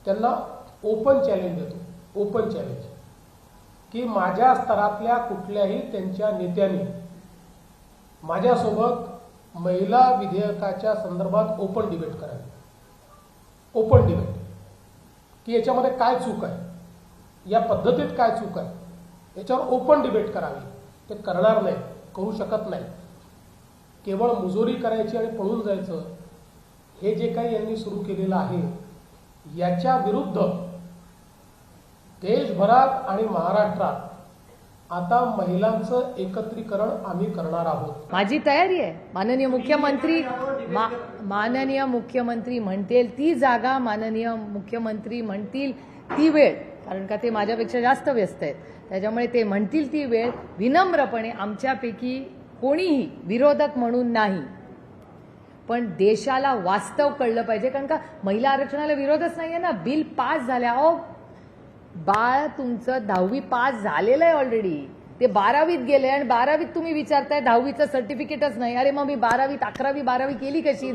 त्यांना open challenge देतो, open challenge, की माझ्या स्तरातल्या कुठल्याही त्यांच्या नेत्यांनी माझ्यासोबत महिला विधेयकाच्या संदर्भात ओपन डिबेट करावी, ओपन डिबेट, की याच्यामध्ये काय चूक आहे, या पद्धतीत काय चूक आहे, याच्यावर ओपन डिबेट करावी. ते करणार नाही, करू शकत नाही. केवळ मुजोरी करायची आणि पळून जायचं, हे जे काही यांनी सुरू केलेलं आहे याच्या विरुद्ध देशभरात आणि महाराष्ट्रात आता महिलांचं एकत्रीकरण आम्ही करणार आहोत. माझी तयारी आहे. माननीय मुख्यमंत्री म्हणतील ती जागा, माननीय मुख्यमंत्री म्हणतील ती वेळ, कारण का ते माझ्यापेक्षा जास्त व्यस्त आहेत, त्याच्यामुळे ते म्हणतील ती वेळ विनम्रपणे, आमच्यापैकी कोणीही विरोधक म्हणून नाही, पण देशाला वास्तव कळलं पाहिजे. कारण का महिला आरक्षणाला विरोधच नाहीये ना. बिल पास झाले. अहो बाळ तुमचं 10वी पास झालेलं आहे ऑलरेडी, ते 12वीत गेले आणि 12वीत तुम्ही विचारताय 10वीचं सर्टिफिकेटच नाही. अरे मग मी 12वीत 11वी 12वी केली कशी?